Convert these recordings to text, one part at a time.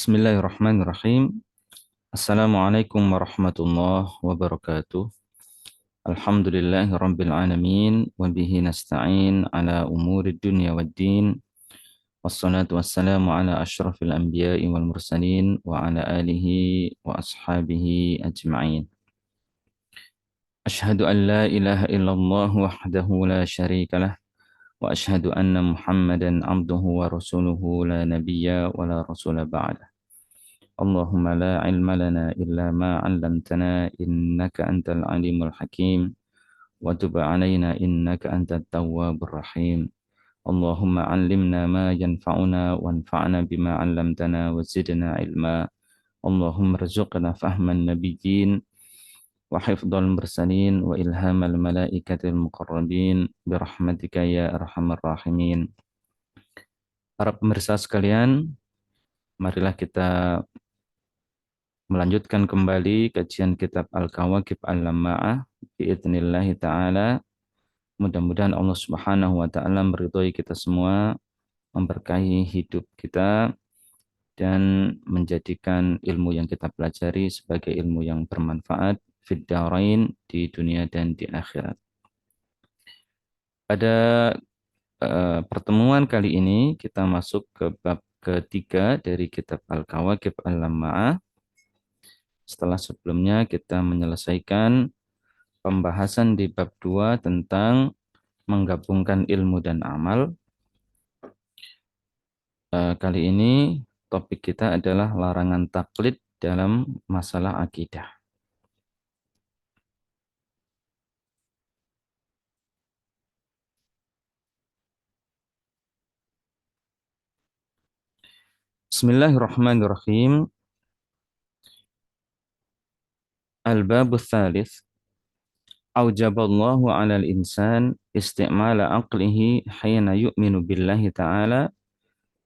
Bismillahirrahmanirrahim. Assalamualaikum warahmatullahi wabarakatuh. Alhamdulillahi rabbil alamin wa bihi nasta'in ala umuri dunya waddin. Wassalatu wassalamu ala asyrafil anbiya'i wal mursalin wa ala alihi wa ashabihi ajma'in. Ashhadu an la ilaha illallah wahdahu la syarika lah wa ashhadu anna Muhammadan abduhu wa rasuluhu la nabiyya wa la rasula ba'dah. اللهم لا علم لنا إلا ما علمتنا إنك أنت العليم الحكيم وتب علينا إنك أنت التواب الرحيم اللهم علمنا ما ينفعنا وانفعنا بما علمتنا وزدنا علما اللهم ارزقنا فهم النبيين وحفظ المرسلين وإلهام الملائكة المقربين برحمتك يا أرحم الراحمين. Para pemirsa sekalian, marilah kita melanjutkan kembali kajian kitab Al-Kawakib Al-Lamma'ah biidznillah ta'ala. Mudah-mudahan Allah Subhanahu wa ta'ala meridhai kita semua, memberkahi hidup kita, dan menjadikan ilmu yang kita pelajari sebagai ilmu yang bermanfaat fid dharain, di dunia dan di akhirat. Pada pertemuan kali ini kita masuk ke bab ketiga dari kitab Al-Kawakib Al-Lamma'ah. Setelah sebelumnya kita menyelesaikan pembahasan di bab 2 tentang menggabungkan ilmu dan amal. Kali ini topik kita adalah larangan taklid dalam masalah akidah. Bismillahirrahmanirrahim. Al-babu tsalits. Aujaballahu 'alal insan istimala aqlihi hina yu'minu billahi ta'ala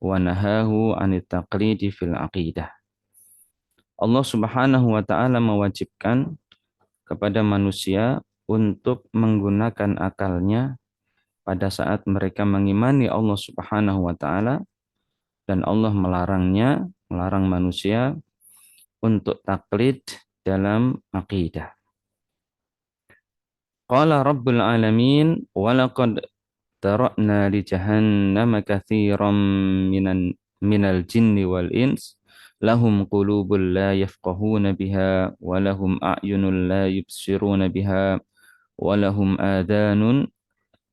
wa nahahu 'anit taqlidi fil aqidah. Allah Subhanahu wa ta'ala mewajibkan kepada manusia untuk menggunakan akalnya pada saat mereka mengimani Allah Subhanahu wa ta'ala, dan Allah melarang manusia untuk taklid dalam akidah. Qala Rabbul Alamin wa laqad tara'na li jahannama katsiran minal jinni wal ins lahum qulubun la yafqahuna biha wa lahum a'yunun la yubsiruna biha wa lahum adhanun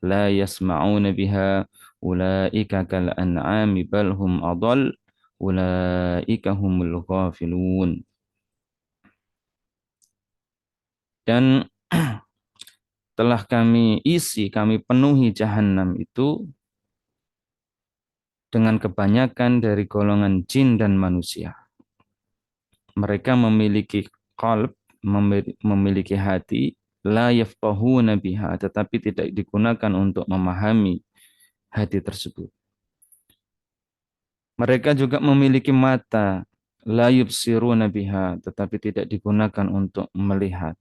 la yasma'una biha ulaika kal an'ami bal hum adall ulaika humul ghafilun. Dan telah kami penuhi jahanam itu dengan kebanyakan dari golongan jin dan manusia. Mereka memiliki qalb, memiliki hati, la yafqahuna biha, tetapi tidak digunakan untuk memahami hati tersebut. Mereka juga memiliki mata, la yubsiruna biha, tetapi tidak digunakan untuk melihat.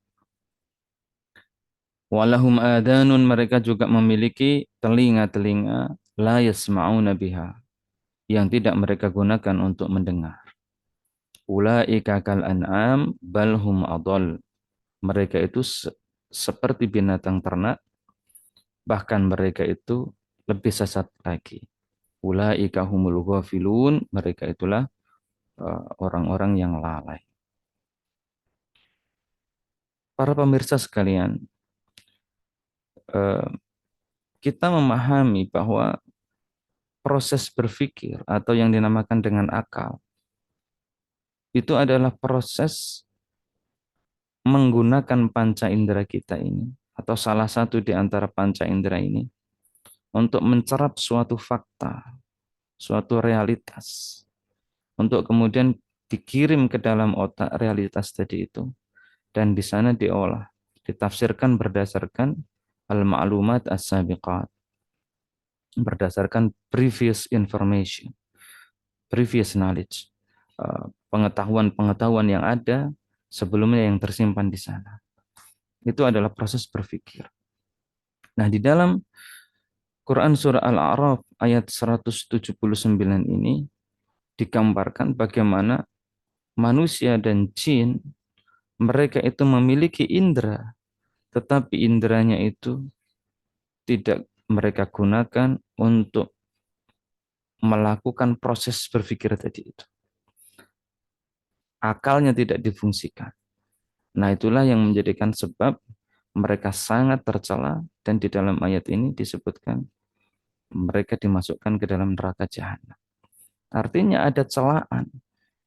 Walahum adhanun, mereka juga memiliki telinga-telinga, la yasma'una biha, yang tidak mereka gunakan untuk mendengar. Ulaika kal an'am bal hum adall. Mereka itu seperti binatang ternak, bahkan mereka itu lebih sesat lagi. Ulaika humul ghafilun, mereka itulah orang-orang yang lalai. Para pemirsa sekalian, kita memahami bahwa proses berpikir atau yang dinamakan dengan akal itu adalah proses menggunakan panca indera kita ini, atau salah satu di antara panca indera ini, untuk mencerap suatu fakta, suatu realitas, untuk kemudian dikirim ke dalam otak realitas tadi itu, dan di sana diolah, ditafsirkan berdasarkan al-ma'lumat as-sabiqat, berdasarkan previous information, previous knowledge, pengetahuan-pengetahuan yang ada sebelumnya yang tersimpan di sana. Itu adalah proses berpikir. Nah, di dalam Quran surah Al-A'raf ayat 179 ini, digambarkan bagaimana manusia dan jin mereka itu memiliki indera, tetapi inderanya itu tidak mereka gunakan untuk melakukan proses berpikir tadi itu. Akalnya tidak difungsikan. Nah, itulah yang menjadikan sebab mereka sangat tercela dan di dalam ayat ini disebutkan mereka dimasukkan ke dalam neraka jahanam. Artinya ada celaan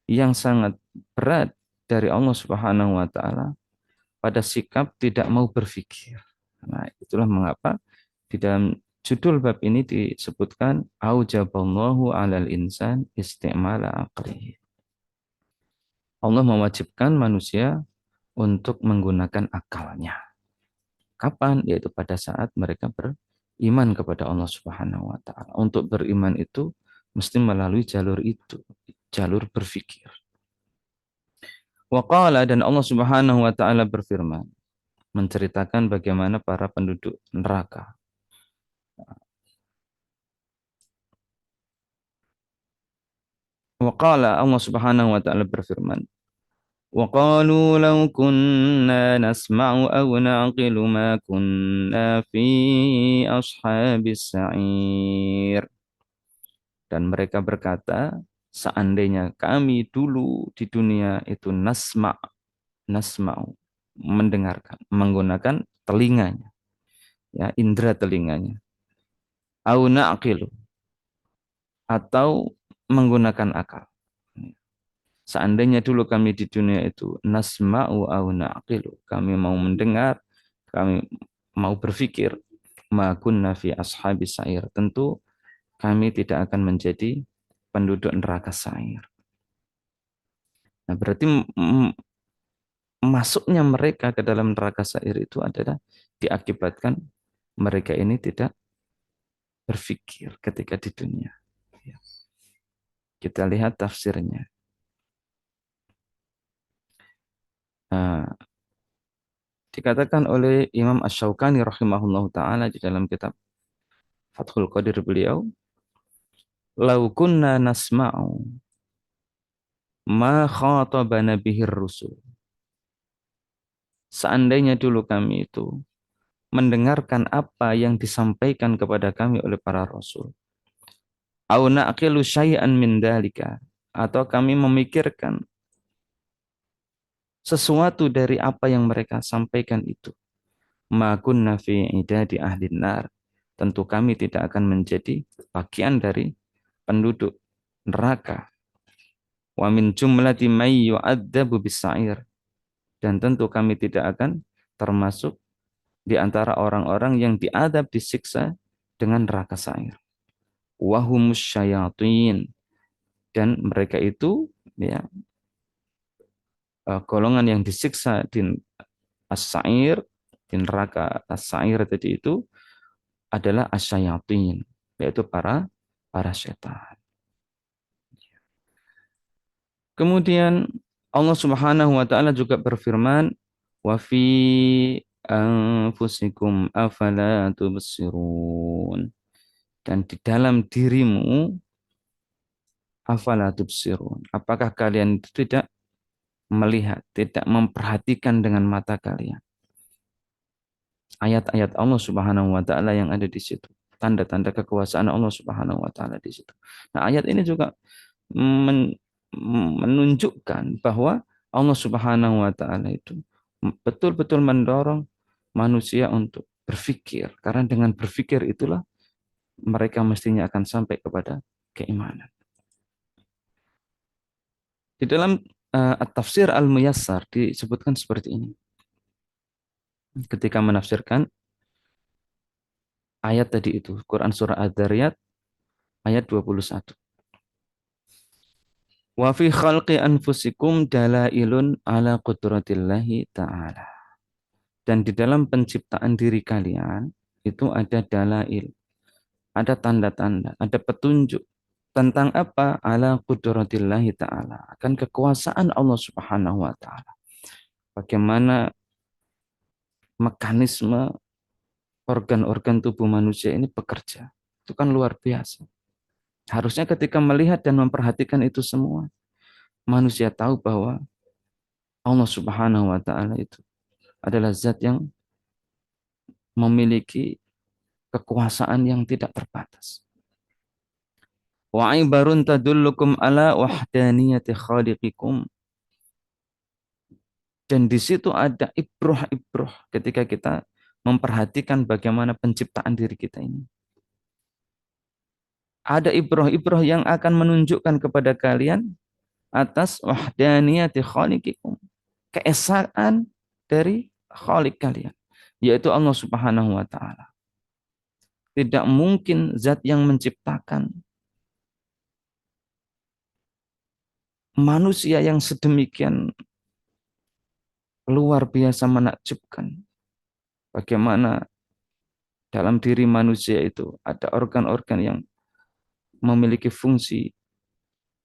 yang sangat berat dari Allah Subhanahu wa taala pada sikap tidak mau berpikir. Nah, itulah mengapa di dalam judul bab ini disebutkan aujaballahu 'alal insan istimala aqlihi. Allah mewajibkan manusia untuk menggunakan akalnya. Kapan? Yaitu pada saat mereka beriman kepada Allah Subhanahu wa taala. Untuk beriman itu mesti melalui jalur itu, jalur berpikir. Wa qala, dan Allah Subhanahu wa taala berfirman menceritakan bagaimana para penduduk neraka. Wa qala, Allah Subhanahu wa taala berfirman, wa qalu law kunna nasma'u aw na'qilu ma kunna fi ashabis sa'ir. Dan mereka berkata, seandainya kami dulu di dunia itu nasma'u, mendengarkan, menggunakan telinganya, ya, indera telinganya, au na'qilu, atau menggunakan akal. Seandainya dulu kami di dunia itu nasma'u au na'qilu, kami mau mendengar, kami mau berpikir, ma kunna fi ashabis sa'ir, tentu kami tidak akan menjadi penduduk neraka sa'ir. Nah, berarti masuknya mereka ke dalam neraka sa'ir itu adalah diakibatkan mereka ini tidak berpikir ketika di dunia. Ya. Kita lihat tafsirnya. Nah, dikatakan oleh Imam Asy-Syaukani rahimahullahu taala di dalam kitab Fathul Qadir beliau, "Lau kunna nasma'u ma khatabana bihir rusul." Seandainya dulu kami itu mendengarkan apa yang disampaikan kepada kami oleh para rasul. Au na'qilu syai'an min dalika, atau kami memikirkan sesuatu dari apa yang mereka sampaikan itu. Ma kunna fi idadi ahlin nar. Tentu kami tidak akan menjadi bagian dari penduduk neraka. Wa min jumlati may yu'adzabu bis-sa'ir. Dan tentu kami tidak akan termasuk di antara orang-orang yang diadab disiksa dengan neraka sa'ir. Wahumus syayatin, dan mereka itu ya golongan yang disiksa di as-sa'ir, di neraka as-sa'ir tadi itu adalah asyayatin, yaitu para setan. Kemudian Allah Subhanahu wa taala juga berfirman, wa fi anfusikum afala tubsirun, dan di dalam dirimu afala tubsirun, apakah kalian itu tidak melihat, tidak memperhatikan dengan mata kalian ayat-ayat Allah Subhanahu wa taala yang ada di situ, tanda-tanda kekuasaan Allah Subhanahu wa taala di situ. Nah, ayat ini juga men menunjukkan bahwa Allah Subhanahu wa taala itu betul-betul mendorong manusia untuk berpikir, karena dengan berpikir itulah mereka mestinya akan sampai kepada keimanan. Di dalam At-Tafsir Al-Muyassar disebutkan seperti ini. Ketika menafsirkan ayat tadi itu, Quran Surah Ad-Dariyat ayat 21. Wa fi khalqi anfusikum dalailun ala qudratillahi ta'ala. Dan di dalam penciptaan diri kalian itu ada dalail, ada tanda-tanda, ada petunjuk tentang apa? Ala qudratillahi ta'ala, akan kekuasaan Allah Subhanahu wa taala. Bagaimana mekanisme organ-organ tubuh manusia ini bekerja. Itu kan luar biasa. Harusnya ketika melihat dan memperhatikan itu semua, manusia tahu bahwa Allah Subhanahu wa taala itu adalah zat yang memiliki kekuasaan yang tidak terbatas. Wa ibarun tadullukum ala wahdaniyati khaliqikum. Dan di situ ada ibroh-ibroh ketika kita memperhatikan bagaimana penciptaan diri kita ini. Ada ibroh-ibroh yang akan menunjukkan kepada kalian atas wahdaniyati khaliqikum. Keesaan dari khalik kalian. Yaitu Allah Subhanahu wa ta'ala. Tidak mungkin zat yang menciptakan manusia yang sedemikian luar biasa menakjubkan. Bagaimana dalam diri manusia itu ada organ-organ yang memiliki fungsi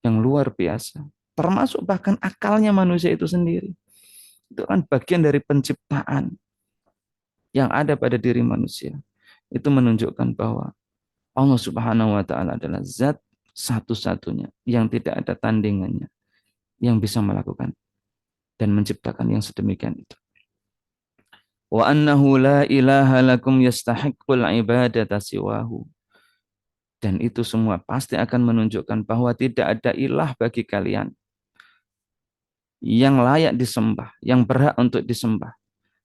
yang luar biasa. Termasuk bahkan akalnya manusia itu sendiri. Itu kan bagian dari penciptaan yang ada pada diri manusia. Itu menunjukkan bahwa Allah Subhanahu wa taala adalah zat satu-satunya yang tidak ada tandingannya yang bisa melakukan dan menciptakan yang sedemikian itu. Wa annahu la ilaha lakum yastahiqqul ibadata siwahu. Dan itu semua pasti akan menunjukkan bahwa tidak ada ilah bagi kalian yang layak disembah, yang berhak untuk disembah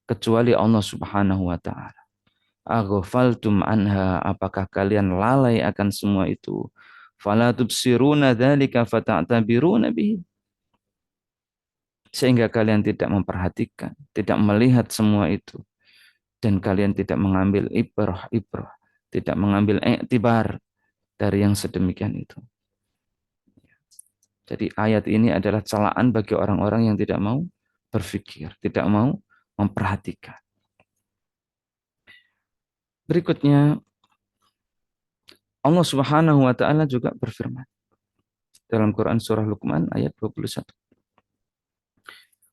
kecuali Allah Subhanahu wa taala. Aghfaltum anha, apakah kalian lalai akan semua itu? Fala tubsiruna dzalika fata'tabiruna bihi. Sehingga kalian tidak memperhatikan, tidak melihat semua itu dan kalian tidak mengambil ibrah, tidak mengambil iktibar dari yang sedemikian itu. Jadi ayat ini adalah celaan bagi orang-orang yang tidak mau berpikir, tidak mau memperhatikan. Berikutnya, Allah Subhanahu wa taala juga berfirman dalam Quran surah Luqman ayat 21.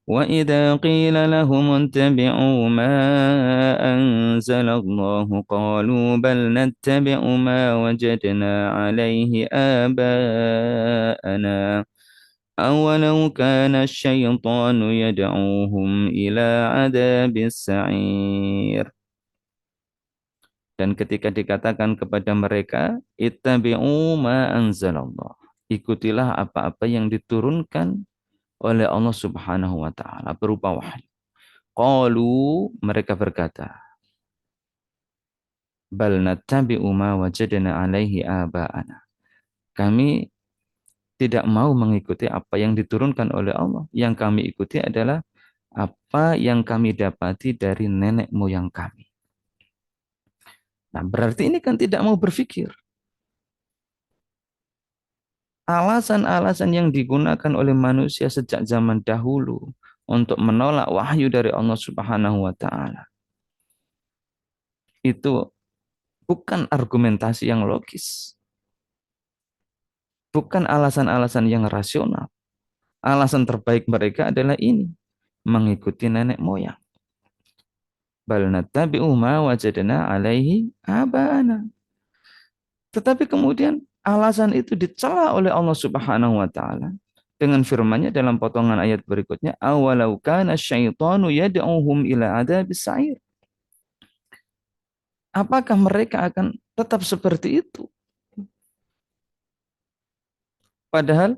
وَإِذَا قِيلَ لَهُمُ اتَّبِعُوا مَا أَنزَلَ اللَّهُ قَالُوا بَلْ نَتَّبِعُ مَا وَجَدْنَا عَلَيْهِ آبَاءَنَا أَوَلَوْ كَانَ الشَّيْطَانُ يَدْعُوهُمْ إِلَى عَذَابِ السَّعِيرِ. Dan ketika dikatakan kepada mereka, ittabi'u ma anzalallah. Ikutilah apa-apa yang diturunkan oleh Allah Subhanahu wa taala berupa wahyu. Qalu, mereka berkata, bal nattabi'u ma wajadna alaihi aba'ana. Kami tidak mau mengikuti apa yang diturunkan oleh Allah. Yang kami ikuti adalah apa yang kami dapati dari nenek moyang kami. Nah, berarti ini kan tidak mau berpikir. Alasan-alasan yang digunakan oleh manusia sejak zaman dahulu untuk menolak wahyu dari Allah Subhanahu wa taala itu bukan argumentasi yang logis. Bukan alasan-alasan yang rasional. Alasan terbaik mereka adalah ini, mengikuti nenek moyang. Bal nattabi'u ma wajadna alaihi abana. Tetapi kemudian alasan itu dicela oleh Allah Subhanahu wa taala dengan firman-Nya dalam potongan ayat berikutnya, awalau kana syaitanu yad'uhum ila adzabis sa'ir. Apakah mereka akan tetap seperti itu? Padahal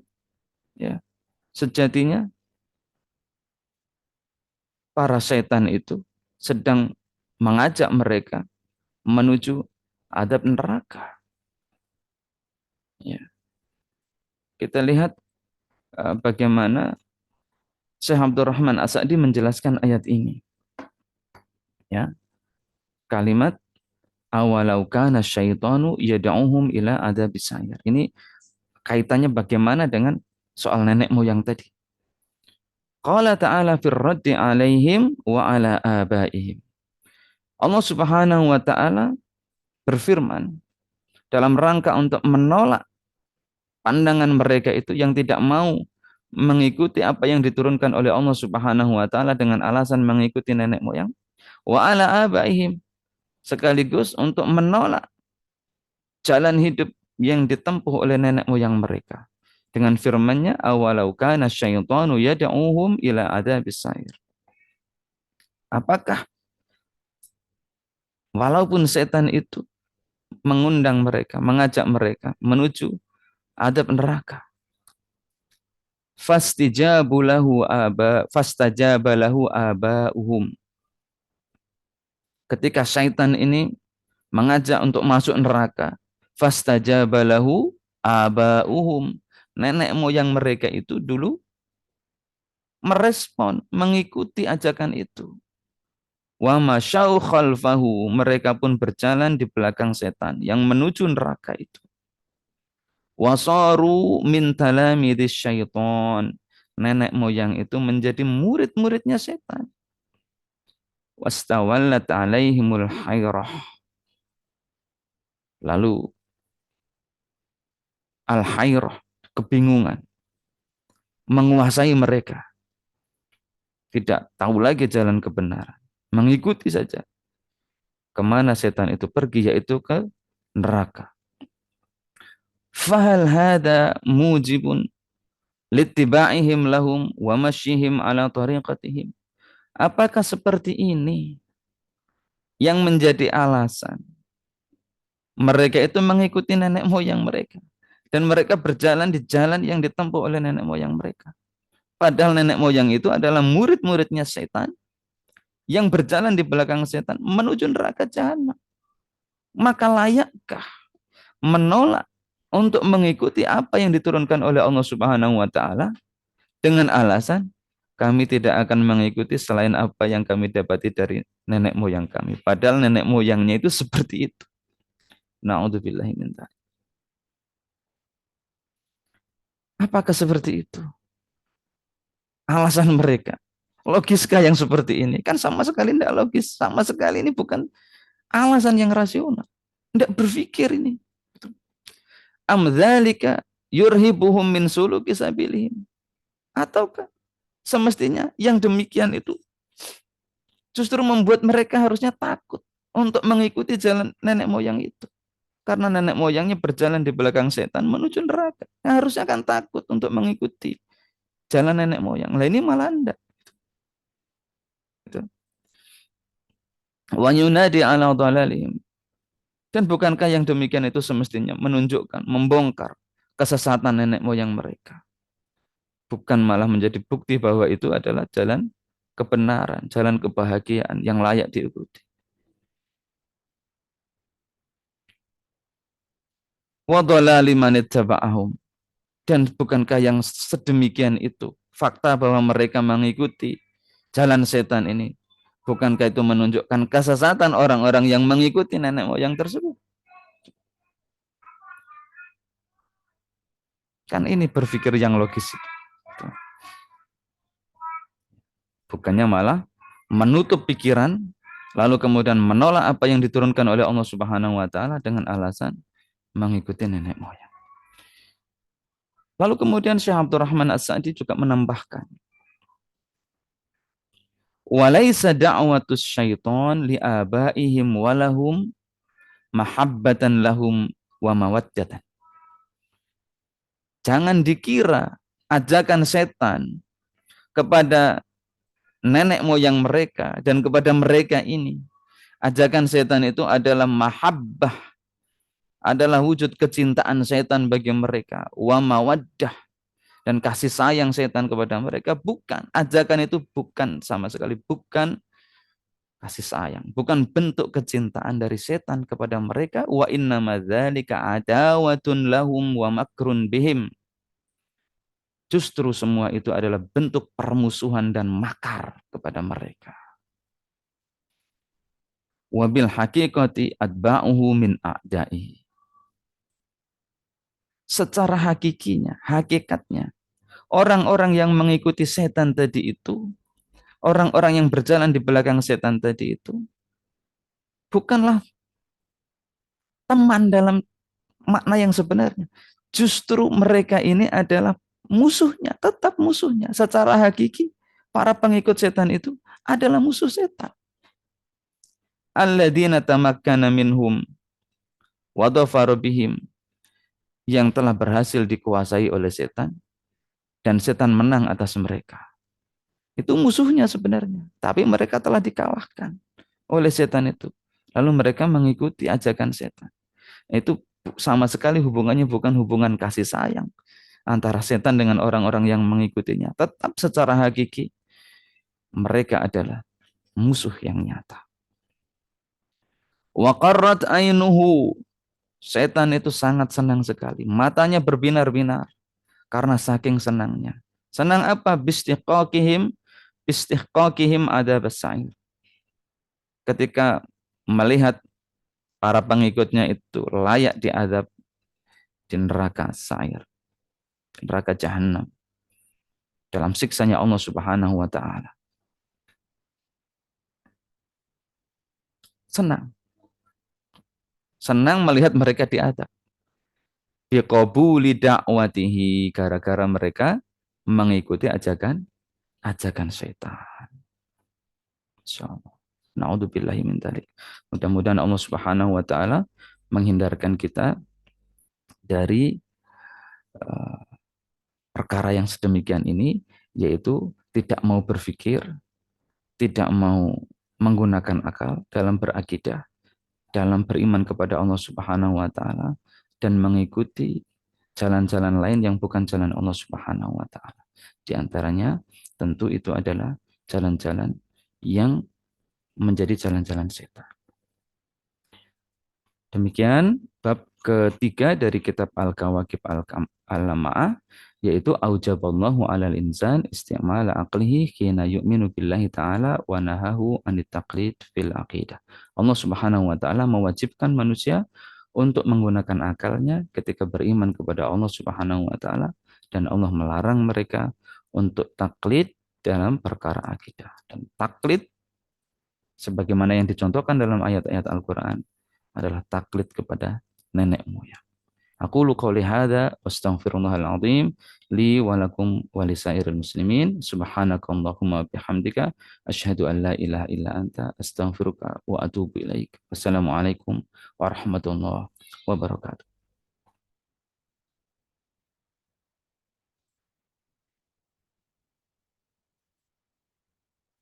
ya sejatinya para setan itu sedang mengajak mereka menuju adab neraka. Ya. Kita lihat bagaimana Syekh Abdurrahman As-Sa'di menjelaskan ayat ini. Ya. Kalimat awalau kana syaitanu yad'uhum ila adzabis sa'ir. Ini kaitannya bagaimana dengan soal nenek moyang tadi. Qala ta'ala fir raddi 'alaihim wa 'ala abaihim. Allah Subhanahu wa taala berfirman dalam rangka untuk menolak pandangan mereka itu yang tidak mau mengikuti apa yang diturunkan oleh Allah Subhanahu wa taala dengan alasan mengikuti nenek moyang, wa ala abaihim, sekaligus untuk menolak jalan hidup yang ditempuh oleh nenek moyang mereka. Dengan firman-Nya, awalau kana syaitanu yad'uhum ila adzabis sa'ir. Apakah walaupun setan itu mengundang mereka, mengajak mereka menuju adab neraka. Fastajaba lahu aba'uhum. Ketika syaitan ini mengajak untuk masuk neraka, fastajaba lahu aba'uhum. Nenek moyang mereka itu dulu merespon, mengikuti ajakan itu. Wa masyau khalfahu, mereka pun berjalan di belakang setan yang menuju neraka itu. Wasaru min talamidis syaitan, nenek moyang itu menjadi murid-muridnya setan. Wastawallat alaihimul hayrah, lalu al-hayrah, kebingungan, menguasai mereka. Tidak tahu lagi jalan kebenaran, mengikuti saja kemana setan itu pergi, yaitu ke neraka. Fahal hada mujibun littiba'ihim lahum wa masyihim ala tariqatihim. Apakah seperti ini yang menjadi alasan mereka itu mengikuti nenek moyang mereka dan mereka berjalan di jalan yang ditempuh oleh nenek moyang mereka? Padahal nenek moyang itu adalah murid-muridnya setan yang berjalan di belakang setan menuju neraka jahanam. Maka layakkah menolak untuk mengikuti apa yang diturunkan oleh Allah Subhanahu wa taala dengan alasan kami tidak akan mengikuti selain apa yang kami dapati dari nenek moyang kami. Padahal nenek moyangnya itu seperti itu. Na'udzubillahi min dzalik. Apakah seperti itu alasan mereka? Logiskah yang seperti ini? Kan sama sekali tidak logis. Sama sekali ini bukan alasan yang rasional. Tidak berpikir ini. Am dzalika yurhibuhum min suluki sabilihim. Ataukah semestinya yang demikian itu justru membuat mereka harusnya takut untuk mengikuti jalan nenek moyang itu. Karena nenek moyangnya berjalan di belakang setan menuju neraka. Nah, harusnya kan takut untuk mengikuti jalan nenek moyang. Lah ini malah enggak. Wa yunadi ala dhalalihim. Dan bukankah yang demikian itu semestinya menunjukkan, membongkar kesesatan nenek moyang mereka. Bukan malah menjadi bukti bahwa itu adalah jalan kebenaran, jalan kebahagiaan yang layak diikuti. Wa dhalali man ittaba'ahum. Dan bukankah yang sedemikian itu fakta bahwa mereka mengikuti jalan setan ini, bukankah itu menunjukkan kesesatan orang-orang yang mengikuti nenek moyang tersebut? Kan ini berpikir yang logis. Bukannya malah menutup pikiran, lalu kemudian menolak apa yang diturunkan oleh Allah Subhanahu wa taala dengan alasan mengikuti nenek moyang. Lalu kemudian Syekh Abdurrahman As-Sa'di juga menambahkan, walaisa da'watus syaitan li abaihim walahum mahabbatan lahum wa mawaddatan. Jangan dikira ajakan setan kepada nenek moyang mereka dan kepada mereka ini, ajakan setan itu adalah mahabbah, adalah wujud kecintaan setan bagi mereka, wa mawaddah, dan kasih sayang setan kepada mereka. Bukan, ajakan itu bukan sama sekali, bukan kasih sayang, bukan bentuk kecintaan dari setan kepada mereka. Wa innama dzalika adawatun lahum wa makrun bihim. Justru semua itu adalah bentuk permusuhan dan makar kepada mereka. Wabil haqiqati atba'uhu min a'da'i. Secara hakikinya, hakikatnya, orang-orang yang mengikuti setan tadi itu, orang-orang yang berjalan di belakang setan tadi itu, bukanlah teman dalam makna yang sebenarnya. Justru mereka ini adalah musuhnya, tetap musuhnya. Secara hakiki, para pengikut setan itu adalah musuh setan. Alladzina tamakkana minhum wa dhafaru bihim. yang telah berhasil dikuasai oleh setan dan setan menang atas mereka. Itu musuhnya sebenarnya, tapi mereka telah dikalahkan oleh setan itu. Lalu mereka mengikuti ajakan setan. Itu sama sekali hubungannya bukan hubungan kasih sayang antara setan dengan orang-orang yang mengikutinya. Tetap secara hakiki mereka adalah musuh yang nyata. Wa qarrat ainuhu. Setan itu sangat senang sekali. Matanya berbinar-binar karena saking senangnya. Senang apa? Bistihqaqihim adab as-sa'ir. Ketika melihat para pengikutnya itu layak diadab di neraka sa'ir, neraka jahanam, dalam siksanya Allah Subhanahu wa taala. Senang. Senang melihat mereka diadab. Biqabuli da'watihi, gara-gara mereka mengikuti ajakan syaitan. Insyaallah. Na'udzubillahi min dzalik. Mudah-mudahan Allah Subhanahu wa taala menghindarkan kita dari uh, perkara yang sedemikian ini, yaitu tidak mau berpikir, tidak mau menggunakan akal dalam berakidah, dalam beriman kepada Allah Subhanahu wa taala, dan mengikuti jalan-jalan lain yang bukan jalan Allah Subhanahu wa taala. Di antaranya tentu itu adalah jalan-jalan yang menjadi jalan-jalan setan. Demikian bab ketiga dari kitab Al-Kawakib Al-Lama'ah, yaitu aujaballahu 'alal insan istimala aqlihi hina yu'minu billahi ta'ala wa nahahu anit taqlid fil aqidah. Allah Subhanahu wa taala mewajibkan manusia untuk menggunakan akalnya ketika beriman kepada Allah Subhanahu wa taala, dan Allah melarang mereka untuk taklid dalam perkara akidah. Dan taklid sebagaimana yang dicontohkan dalam ayat-ayat Al-Qur'an adalah taklid kepada nenek moyang. Aku qouli hadza wastaghfirullahal azim li wa lakum wa lisairil muslimin. Subhanakallahumma bihamdika asyhadu an la ilaha illa anta astaghfiruka wa atubu ilaik. Wassalamualaikum warahmatullahi wabarakatuh.